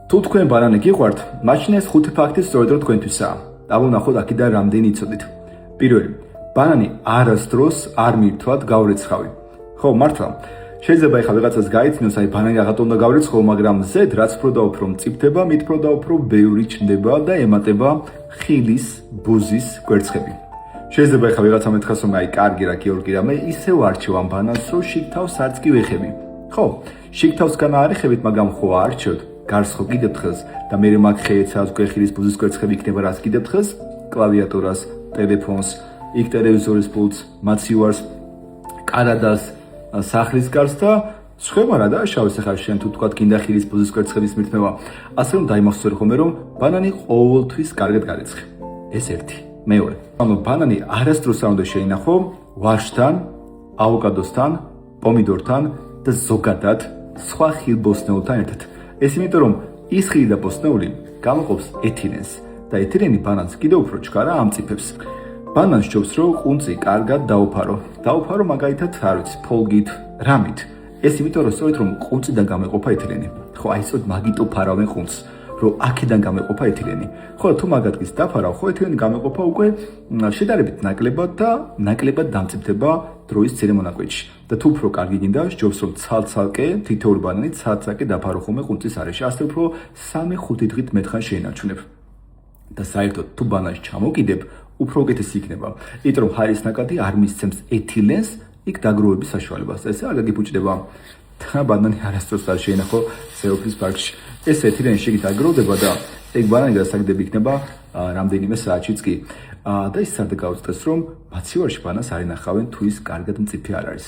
თუ თქვენ ბანანი გიყვართ, მაშინ ეს 5 ფაქტი სწორედ რომ თქვენთვისაა. დავუნახოთ აქედან რამდენი იცოდით. პირველი, ბანანი არასდროს არ მირთვათ გავრეცხავი. ხო, მართლა. შეიძლება ეხლა ვიღაცას გაიცნოს, აი ბანანი რაღაცა უნდა გავრეცხო, მაგრამ ზედ რაც უფრო და უფრო მწიფდება, მით უფრო და უფრო ბევრი ჩნდება და ემატება ხილის, ბუზის კვერცხები. შეიძლება ეხლა ვიღაცა მეთქას რომ აი კარგი რა გიორგი რა, მე ისევ არჩევ ამ ბანანს, რომ შიგთავს არც კი ვეხები. ხო, შიგთავსგან არიხებით, მაგრამ ხო არჩევთ, გარს ხო კიდევ დღეს და მე მაგ ხეიცავს გვეხილის ბუზის კვერცხები იქნება რას კიდევ დღეს, კლავიატურას, ტელეფონს, იქ ტელევიზორის პულტს, მაციუარს, კარადას, სახლის გარს და სხვება რა და შავის ახლა შენ თუ თქვა გინდა ხილის ბუზის კვერცხების მირთმევა, ასე რომ დაიმახსოვრე ხოლმე რომ ბანანი ყოველთვის კარგად გარეცხე. ეს ერთი. მეორე. ანუ ბანანი არასდროს არ უნდა შეინახო ვარშთან, ავოკადოსთან, პომიდორთან და ზოგადად სხვა ხილბოსტნეულთან ერთად. ეს იმიტომ რომ ის ხილი და ბოსტნეული გამოყოფს ეთილენს და ეთილენი ბანანს კიდევ უფრო ჩქარა ამწიფებს. ბანანს ჯობს რომ ყუნწი კარგად დაუფარო. დაუფარო მაგალითად არ ვიცი, ფოლგით, რამით. ეს იმიტომ რომ სწორედ რომ ყუნწიდან გამოყოფა ეთილენი. ხო, აი სწორედ მაგიტო ფარავენ ყუნწს, რომ აქედან გამოყოფა ეთილენი. ხო, თუ მაგათგის დაფარავ, ხო ეთილენი გამოყოფა უკვე შედარებით ნაკლებად და ნაკლებად დამწიფდება დროის მცირე მონაკვეთში. და თუ უფრო კარგი გინდა, ჯობს რომ ცალ-ცალკე თითოეული ბანანი ცალ-ცალკე დაფარო ხოლმე ყუნწის არეში. ასე უფრო 3-5 დღით მეტხან შეინარჩუნებ. და საერთოდ თუ ბანანს ჩამოკიდებ, უფრო უკეთესი იქნება. იმიტომ რომ ჰაერის ნაკადი არ მისცემს ეთილენს იქ დაგროვების საშუალებას. ესე არ გაგიფუჭდება და ბანანი არასდროს არ შეინახო ზეოფრის პარკში. ეს ეთილენი შეგით აგროვდება და ეგ ბანანი გასაგდები იქნება რამდენიმე საათშიც კი. და ის სად გაუწდეს რომ მაციუარში ბანანს არ ინახავენ თუ ის კარგად მწიფე არ არის.